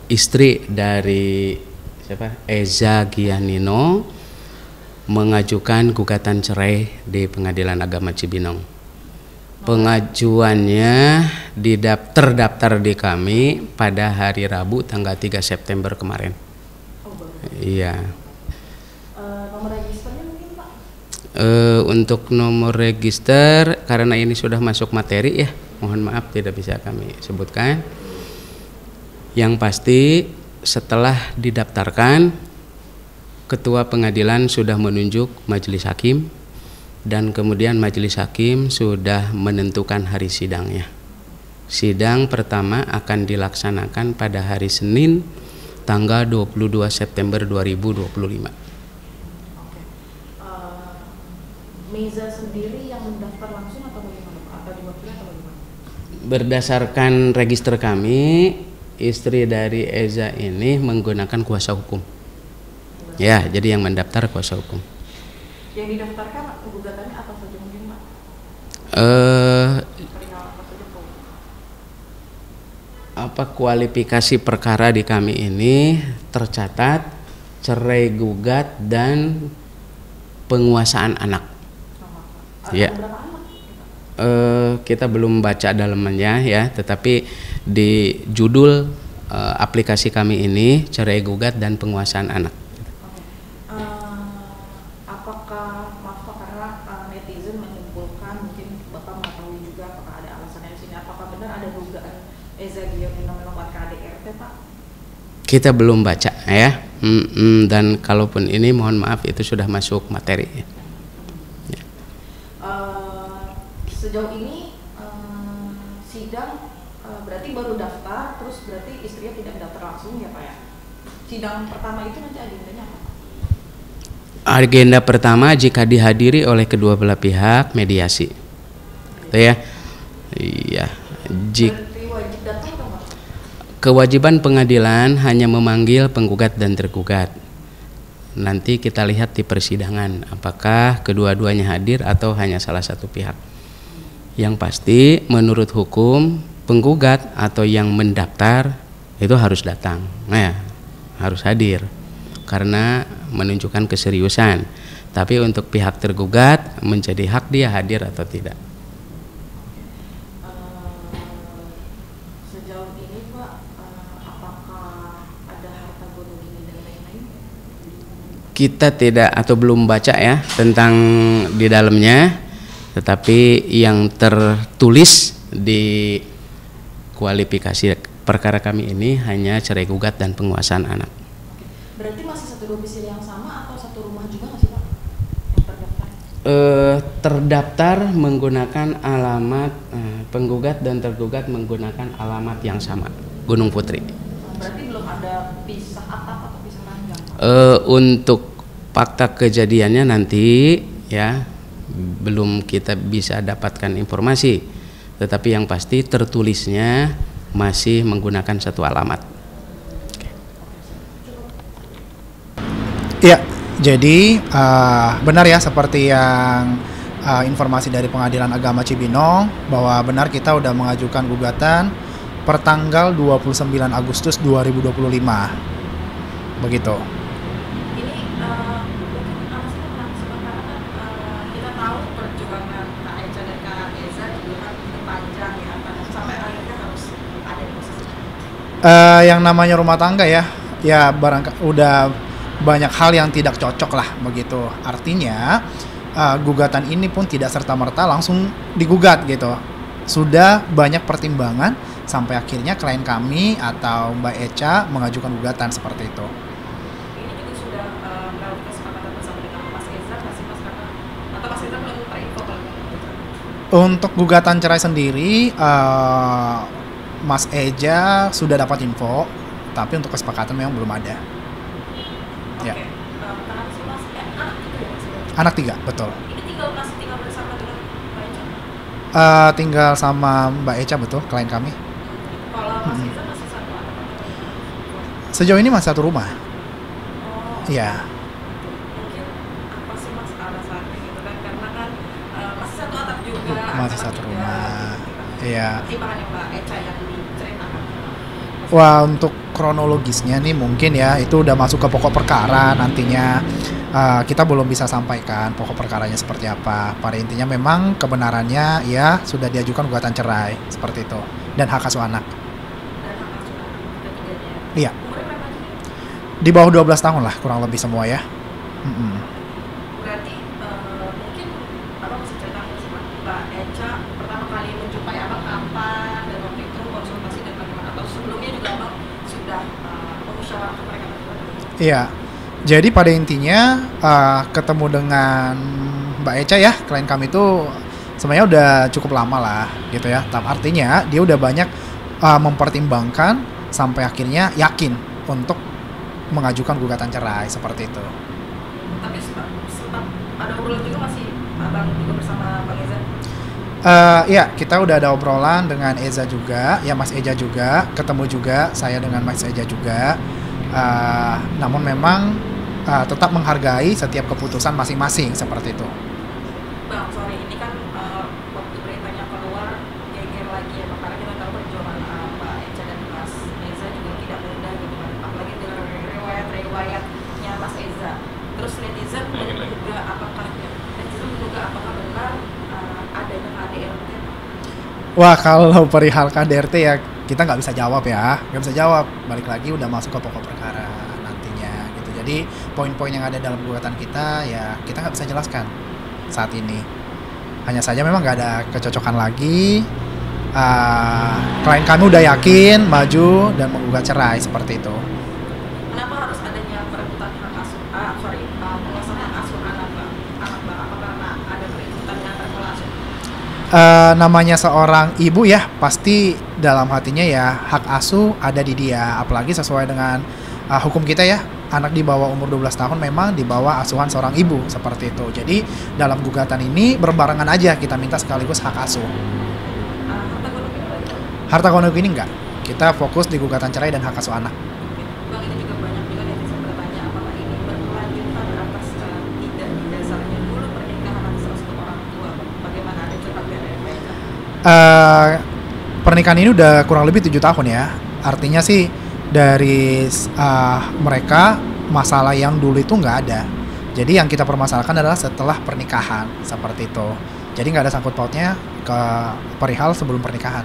istri dari siapa? Eza Gianino mengajukan gugatan cerai di Pengadilan Agama Cibinong. Pengajuannya terdaftar di kami pada hari Rabu tanggal 3 September kemarin. Iya. Nomor registernya mungkin Pak? Untuk nomor register karena ini sudah masuk materi ya, mohon maaf tidak bisa kami sebutkan. Yang pasti setelah didaftarkan, Ketua Pengadilan sudah menunjuk majelis hakim dan kemudian majelis hakim sudah menentukan hari sidangnya. Sidang pertama akan dilaksanakan pada hari Senin tanggal 22 September 2025. Meza sendiri yang mendaftar langsung atau bagaimana Pak? Atau diwakili atau bagaimana? Berdasarkan register kami, istri dari Eza ini menggunakan kuasa hukum. Ya, jadi yang mendaftar kuasa hukum. Yang didaftarkan gugatannya apa saja mungkin Pak? Apa kualifikasi perkara di kami ini tercatat cerai gugat dan penguasaan anak. Ya. Kita belum baca dalamannya ya, tetapi di judul aplikasi kami ini cerai gugat dan penguasaan anak. Apakah maaf Pak, karena netizen menyimpulkan, mungkin Bapak mengetahui juga apakah ada alasannya di sini, apakah benar ada dugaan Eza Gianino memang KDRT Pak? Kita belum baca ya, dan kalaupun ini mohon maaf itu sudah masuk materi. Ya. Sejauh ini sidang berarti baru daftar, terus berarti istrinya tidak daftar langsung ya Pak ya? Sidang pertama itu nanti agendanya apa? Agenda pertama jika dihadiri oleh kedua belah pihak mediasi, gitu ya. Iya. Kewajiban pengadilan hanya memanggil penggugat dan tergugat. Nanti kita lihat di persidangan apakah kedua-duanya hadir atau hanya salah satu pihak. Yang pasti menurut hukum penggugat atau yang mendaftar itu harus datang, nah, harus hadir karena menunjukkan keseriusan. Tapi untuk pihak tergugat menjadi hak dia hadir atau tidak. Sejauh ini Pak, apakah ada harta gonogini ini dan lain-lain? Kita tidak atau belum baca ya tentang di dalamnya, tetapi yang tertulis di kualifikasi perkara kami ini hanya cerai gugat dan penguasaan anak. Berarti masih satu domisili yang sama atau satu rumah juga nggak sih Pak yang terdaftar? Terdaftar menggunakan alamat penggugat dan tergugat menggunakan alamat yang sama, Gunung Putri. Berarti belum ada pisah atap atau pisah ranjang Pak? Untuk fakta kejadiannya nanti ya belum kita bisa dapatkan informasi, tetapi yang pasti tertulisnya masih menggunakan satu alamat. Ya, jadi benar ya seperti yang informasi dari Pengadilan Agama Cibinong bahwa benar kita udah mengajukan gugatan per tanggal 29 Agustus 2025. Begitu. Ini mungkin alasannya karena kita tahu perjuangan Kak Eca dan Kak Eza juga kan panjang ya, sampai akhirnya harus ada di posisi. Yang namanya rumah tangga ya udah banyak hal yang tidak cocok lah begitu. Artinya gugatan ini pun tidak serta-merta langsung digugat gitu. Sudah banyak pertimbangan sampai akhirnya klien kami atau Mbak Eca mengajukan gugatan seperti itu. Ini juga sudah melakukan kesepakatan bersama dengan Mas Eza nggak sih Mas, karena atau Mas Eza belum terinfo kalau Untuk gugatan cerai sendiri Mas Eja sudah dapat info, tapi untuk kesepakatan memang belum ada. Oke. Ya. Tahan sih Mas, anak tiga ya Mas? Anak 3, betul. Ini masih tinggal bersama dengan Mbak Eca? Tinggal sama Mbak Eca, betul, klien kami. Kalau Mas Eza masih satu anak? Sejauh ini masih satu rumah. Oh. Iya. Mungkin apa sih Mas alasannya gitu kan? Karena kan masih satu atap juga. Masih satu rumah. Iya. Pertimbangannya Mbak Eca yang diceritakan. Wah, untuk kronologisnya nih mungkin ya itu udah masuk ke pokok perkara nantinya. Kita belum bisa sampaikan pokok perkaranya seperti apa. Pada intinya memang kebenarannya ya sudah diajukan gugatan cerai seperti itu dan hak asuh anak. Dan hak asuh anak ketiganya. Iya, Umurnya berapa sih? di bawah 12 tahun lah kurang lebih semua ya. Mm-mm. Berarti mungkin abang bisa cerita nggak sih Mbak Eca pertama kali menjumpai abang kapan dan waktu itu konsultasi dan bagaimana, atau sebelumnya juga abang sudah memusyawarahkan mereka berdua? Iya. Jadi pada intinya ketemu dengan Mbak Eca ya, klien kami itu sebenarnya udah cukup lama lah gitu ya. Artinya dia udah banyak mempertimbangkan sampai akhirnya yakin untuk mengajukan gugatan cerai seperti itu. Tapi sempat ada obrolan juga masih abang juga bersama Bang Eza? Iya, kita udah ada obrolan dengan Eza juga, ya Mas Eja juga, ketemu juga saya dengan Mas Eja juga. Namun memang tetap menghargai setiap keputusan masing-masing seperti itu. Bang, sorry, ini kan waktu beritanya keluar geger lagi ya Bang, karena kita tahu perjuangan Mbak Eca dan Mas Eza juga tidak mudah gitu kan, apalagi dengan riwayatnya Mas Eza. Terus netizen menduga apakah benar adanya KDRT? Wah, kalau perihal KDRT ya kita nggak bisa jawab ya, nggak bisa jawab. Balik lagi udah masuk ke pokok perkara nantinya gitu. Jadi poin-poin yang ada dalam gugatan kita ya kita nggak bisa jelaskan saat ini. Hanya saja memang nggak ada kecocokan lagi. Klien kami udah yakin maju dan menggugat cerai seperti itu. Kenapa harus adanya perebutan hak asuh, penguasaan hak asuh anak Bang? Apa karena ada keributan yang antar pola asuh? Namanya seorang ibu ya pasti dalam hatinya ya hak asuh ada di dia, apalagi sesuai dengan hukum kita ya, anak di bawah umur 12 tahun memang di bawah asuhan seorang ibu seperti itu. Jadi dalam gugatan ini berbarengan aja kita minta sekaligus hak asuh. Harta gonogini Bang? Harta gonogini enggak, kita fokus di gugatan cerai dan hak asuh anak. Bang, ini juga banyak juga netizen bertanya apakah ini berkelanjutan atas tidak didasarnya dulu pernikahan atas restu orang tua. Bagaimana, ada cerita dari mereka? Pernikahan ini udah kurang lebih 7 tahun ya. Artinya sih dari mereka masalah yang dulu itu nggak ada. Jadi yang kita permasalahkan adalah setelah pernikahan seperti itu. Jadi nggak ada sangkut pautnya ke perihal sebelum pernikahan.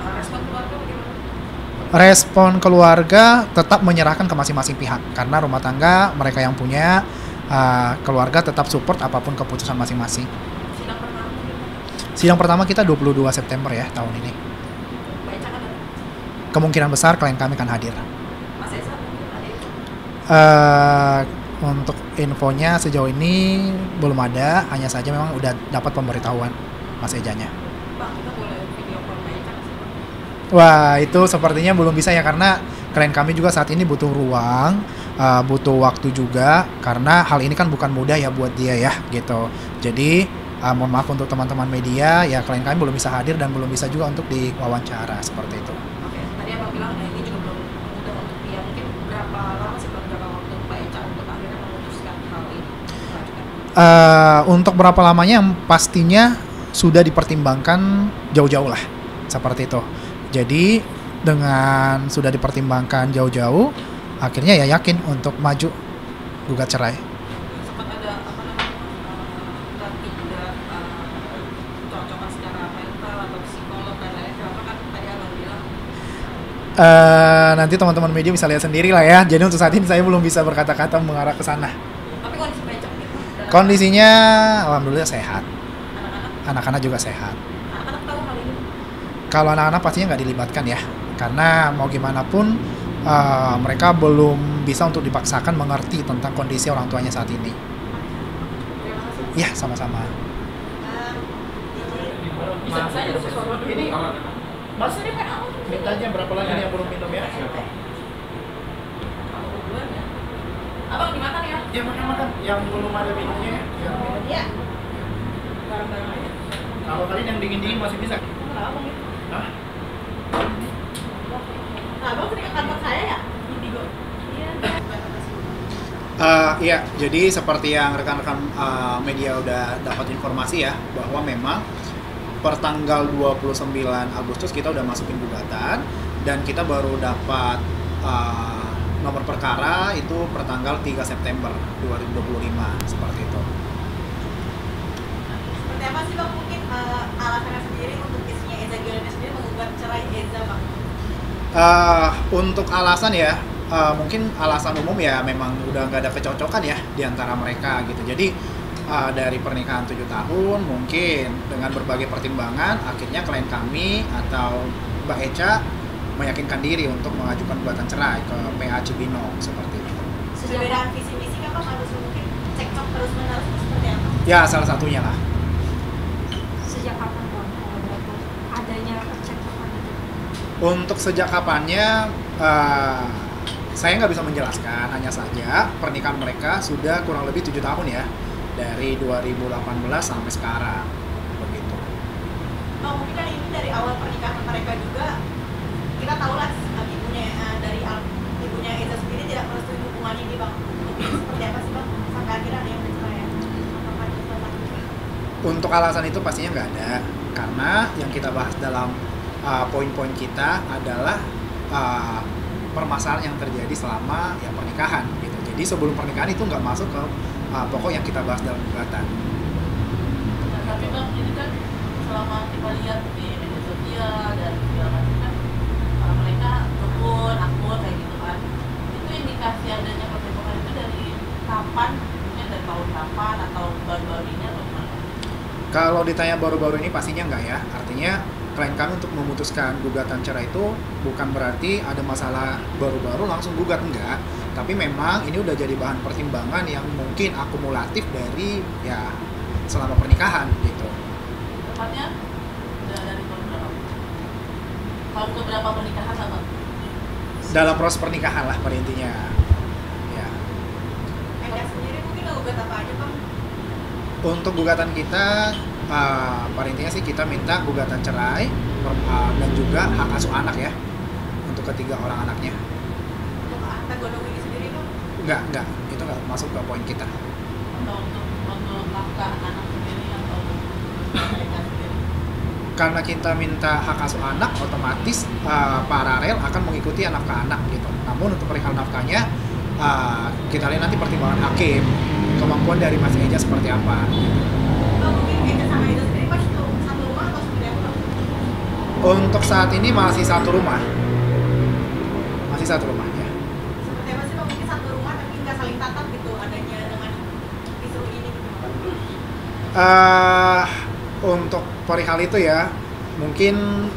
Respon keluarga bagaimana? Respon keluarga tetap menyerahkan ke masing-masing pihak karena rumah tangga mereka yang punya, keluarga tetap support apapun keputusan masing-masing. Sidang pertama gimana? Sidang pertama kita 22 September ya tahun ini. Mbak Eca kan ada? Kemungkinan besar klien kami akan hadir. Mas Eza mungkin ada itu? Untuk infonya sejauh ini belum ada, hanya saja memang udah dapat pemberitahuan Mas Ejanya. Bang, kita boleh video call Mbak Eca nggak sih Bang? Wah, itu sepertinya belum bisa ya karena klien kami juga saat ini butuh ruang, butuh waktu juga karena hal ini kan bukan mudah ya buat dia ya gitu. Jadi mohon maaf untuk teman-teman media ya, klien kami belum bisa hadir dan belum bisa juga untuk diwawancara seperti itu. Oke, tadi abang bilang ini juga belum mudah untuk dia. Mungkin berapa lama sih Bang, berapa waktu Mbak Eca untuk akhirnya memutuskan hal ini dilanjutkan? Untuk berapa lamanya yang pastinya sudah dipertimbangkan jauh-jauh lah seperti itu. Jadi dengan sudah dipertimbangkan jauh-jauh, akhirnya ya yakin untuk maju gugat cerai. Sempat ada apa namanya tidak cocokan secara mental atau psikolog dan lain-lain, kenapa kan tadi abang bilang Nanti teman-teman media bisa lihat sendiri lah ya. Jadi untuk saat ini saya belum bisa berkata-kata mengarah ke sana. tapi kondisi Mbak Eca gitu dan Kondisinya alhamdulillah sehat. anak-anak Anak-anak juga sehat. anak-anak tahu hal ini? Kalau anak-anak pastinya nggak dilibatkan ya, karena mau gimana pun mereka belum bisa untuk dipaksakan mengerti tentang kondisi orang tuanya saat ini. Terima kasih. Ya, sama-sama. Bisa saja sesuatu ini Mas ini kan aku Mintanya berapa lagi yang belum minum ya? kamu duluan ya. Abang dimakan ya? Ya makan-makan, yang belum ada minumnya ya minum. Iya. Bareng-bareng aja. Kalau tadi yang dingin-dingin masih bisa. Kenapa abang itu? Hah? Nah, abang sering ke kantor saya ya? Indigo. Iya. Iya, jadi seperti yang rekan-rekan media udah dapat informasi ya, bahwa memang per tanggal 29 Agustus kita udah masukin gugatan dan kita baru dapat nomor perkara itu pertanggal 3 September 2025 seperti itu. Seperti apa sih Bang mungkin alasannya sendiri untuk istrinya Eza Gionita sendiri menggugat cerai Eza Bang? Untuk alasan ya, mungkin alasan umum ya memang udah nggak ada kecocokan ya di antara mereka gitu. Jadi dari pernikahan 7 tahun mungkin dengan berbagai pertimbangan akhirnya klien kami atau Mbak Eca meyakinkan diri untuk mengajukan gugatan cerai ke PA Cibinong seperti itu. Perbedaan visi misi kan Bang harus mungkin cekcok terus menerus seperti apa? Ya salah satunya lah. Sejak kapan Bang adanya percakapan itu? Untuk sejak kapannya saya nggak bisa menjelaskan, hanya saja pernikahan mereka sudah kurang lebih 7 tahun ya, dari 2018 sampai sekarang begitu. Oh, mungkin kan ini dari awal pernikahan mereka juga kita tahu lah ibunya dari ibunya Eza sendiri tidak merestui hubungan ini Bang. Mungkin seperti apa sih Bang sampai akhirnya ada yang bercerai? Apakah itu salah satunya? Untuk alasan itu pastinya nggak ada, karena yang kita bahas dalam poin-poin kita adalah permasalahan yang terjadi selama ya pernikahan gitu. Jadi sebelum pernikahan itu nggak masuk ke pokok yang kita bahas dalam gugatan. Nah, tapi Bang, ini kan selama kita lihat di media sosial dan segala macam kan mereka rukun, akur kayak gitu kan. Itu indikasi adanya percakapan itu dari kapan? Mungkin dari tahun kapan atau baru-baru ini atau gimana? Kalau ditanya baru-baru ini pastinya enggak ya. Artinya klien kami untuk memutuskan gugatan cerai itu bukan berarti ada masalah baru-baru langsung gugat, enggak. Tapi memang ini udah jadi bahan pertimbangan yang mungkin akumulatif dari ya selama pernikahan gitu. Tepatnya dari tahun berapa? Tahun keberapa pernikahan sama? Dalam proses pernikahan lah pada intinya. Ya. Eza sendiri mungkin ngegugat apa aja Bang? Untuk gugatan kita pada intinya sih kita minta gugatan cerai dan juga hak asuh anak ya untuk ketiga orang anaknya. Untuk harta gondong ini sendiri Bang? Enggak, itu enggak masuk ke poin kita. Atau untuk nafkah anak sendiri atau mereka sendiri? Karena kita minta hak asuh anak, otomatis paralel akan mengikuti nafkah anak gitu. Namun untuk perihal nafkahnya kita lihat nanti pertimbangan hakim, kemampuan dari Mas Eja seperti apa. Bang mungkin Eza sama Eza sendiri pas satu rumah atau seperti apa Bang? Untuk saat ini masih satu rumah, ya. Seperti apa sih Bang mungkin satu rumah tapi nggak saling tatap gitu adanya dengan isu ini gitu Bang? Untuk perihal itu ya mungkin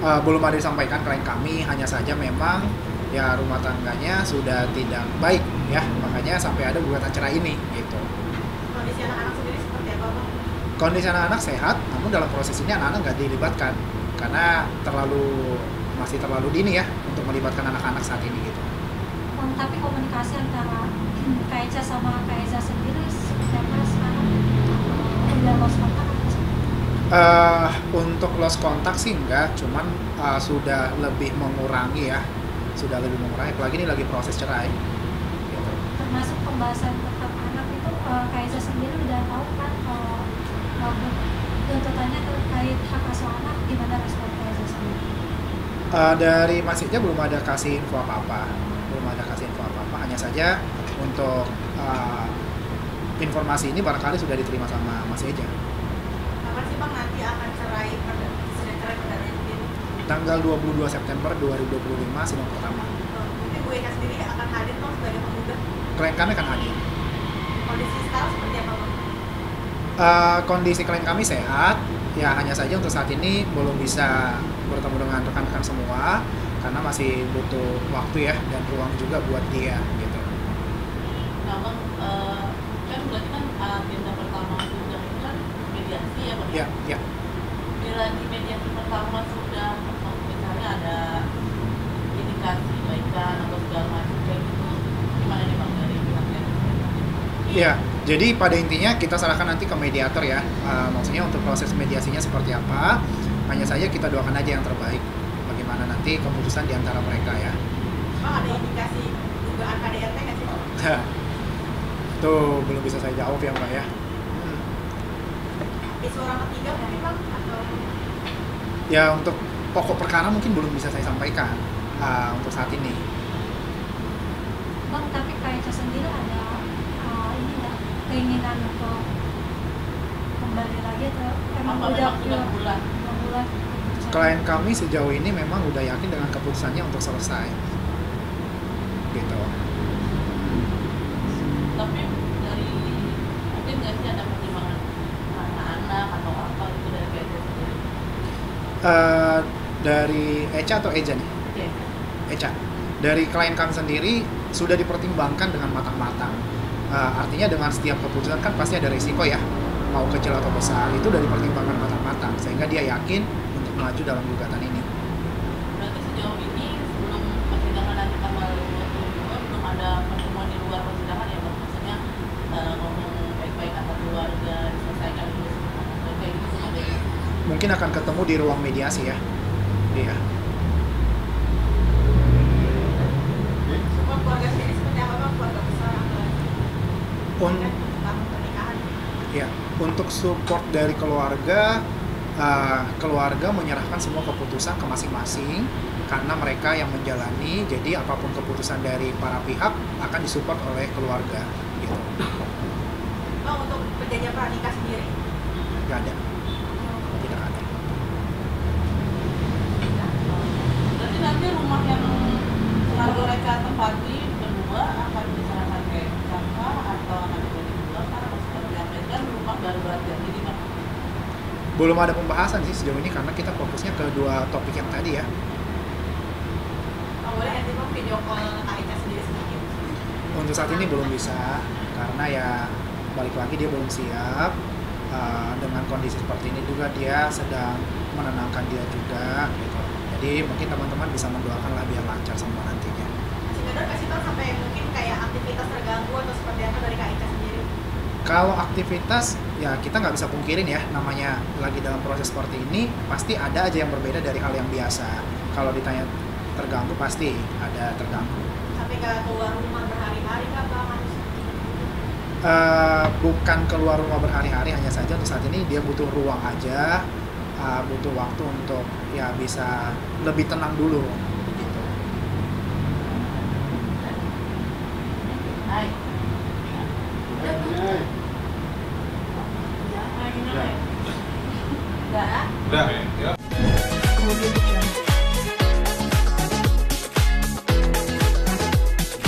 belum ada disampaikan klien kami, hanya saja memang ya rumah tangganya sudah tidak baik ya, makanya sampai ada gugatan cerai ini gitu. Kondisi anak-anak sendiri seperti apa Bang? Kondisi anak-anak sehat, namun dalam proses ini anak-anak nggak dilibatkan karena masih terlalu dini ya untuk melibatkan anak-anak saat ini gitu. Bang, tapi komunikasi antara Kak Eca sama Kak Eza sendiri seperti apa sekarang? Udah lost kontak atau seperti apa? Untuk lost kontak sih enggak, cuman sudah lebih mengurangi ya, apalagi ini lagi proses cerai gitu. Termasuk pembahasan tentang anak itu Kak Eza sendiri udah tahu kan tuntutannya terkait hak asuh anak, gimana respon Kak Eza sendiri? Dari Mas Eja belum ada kasih info apa-apa, hanya saja untuk informasi ini barangkali sudah diterima sama Mas Eja. Kapan sih Bang nanti akan cerai perdananya sendiri? Tanggal 22 September 2025 sidang pertama. Mungkin Bu Eka sendiri akan hadir Bang sebagai penggugat. Klien kami akan hadir. Kondisi sekarang seperti apa Bang? Kondisi klien kami sehat, ya hanya saja untuk saat ini belum bisa bertemu dengan rekan-rekan semua karena masih butuh waktu ya dan ruang juga buat dia gitu. Nah Bang, kan berarti kan agenda pertama sudah itu kan mediasi ya Bang? Ya. Bila di mediasi pertama sudah misalnya ada indikasi baikan atau segala macam kayak gitu, gimana nih Bang dari pihaknya? Iya, jadi pada intinya kita serahkan nanti ke mediator ya. Maksudnya untuk proses mediasinya seperti apa, hanya saja kita doakan aja yang terbaik. Bagaimana nanti keputusan di antara mereka ya. Bang ada indikasi dugaan KDRT nggak sih Bang? Tuh belum bisa saya jawab ya Mbak ya. Isu orang ketiga mungkin Bang? Atau Ya untuk pokok perkara mungkin belum bisa saya sampaikan untuk saat ini. Bang, tapi Kak Eca sendiri ada ini nggak keinginan untuk kembali lagi atau emang Apa udah memang sudah bulan? bulan Klien kami sejauh ini memang udah yakin dengan keputusannya untuk selesai, gitu. Tapi dari mungkin nggak sih ada pertimbangan anak-anak atau apa gitu dari kayak sendiri? Dari Eca atau Eja nih? Oke. Eca. Dari klien kami sendiri sudah dipertimbangkan dengan matang-matang. Artinya dengan setiap keputusan kan pasti ada risiko ya, mau kecil atau besar, itu udah dipertimbangkan matang-matang sehingga dia yakin untuk maju dalam gugatan ini. Berarti sejauh ini sebelum persidangan nanti tanggal 22 belum ada pertemuan di luar persidangan ya Bang? Maksudnya ngomong baik-baik antar keluarga, diselesaikan dulu semua kayak gitu semua deh. Mungkin akan ketemu di ruang mediasi ya. Iya. Support keluarga sendiri seperti apa Bang? Keluarga besar atau Un- tentang pernikahan? Ya, untuk support dari keluarga, keluarga menyerahkan semua keputusan ke masing-masing karena mereka yang menjalani. Jadi apapun keputusan dari para pihak akan disupport oleh keluarga. Gitu. Bang, untuk perjanjian pranikah sendiri? Gak ada, tidak ada. Berarti nanti rumah yang selalu mereka tempati berdua akan diserahkan ke siapa atau akan jadi dua atau seperti apa? Itu kan rumah baru berarti jadi Bang. Belum ada pembahasan sih sejauh ini karena kita fokusnya ke dua topik yang tadi ya. Bang, boleh nanti Bang video call Kak Eca sendiri sedikit? Untuk saat ini belum bisa karena ya balik lagi dia belum siap. Dengan kondisi seperti ini juga dia sedang menenangkan dia juga gitu. Jadi mungkin teman-teman bisa mendoakanlah biar lancar semua nantinya. Kasih tau sampai mungkin kayak aktivitas terganggu atau seperti apa dari Kak Eca sendiri? Kalau aktivitas ya kita nggak bisa pungkirin ya, namanya lagi dalam proses seperti ini pasti ada aja yang berbeda dari hal yang biasa. Kalau ditanya terganggu pasti ada terganggu. Sampai nggak keluar rumah berhari-hari Kak Bang? Bukan keluar rumah berhari-hari, hanya saja untuk saat ini dia butuh ruang aja, butuh waktu untuk ya bisa lebih tenang dulu gitu. Hai.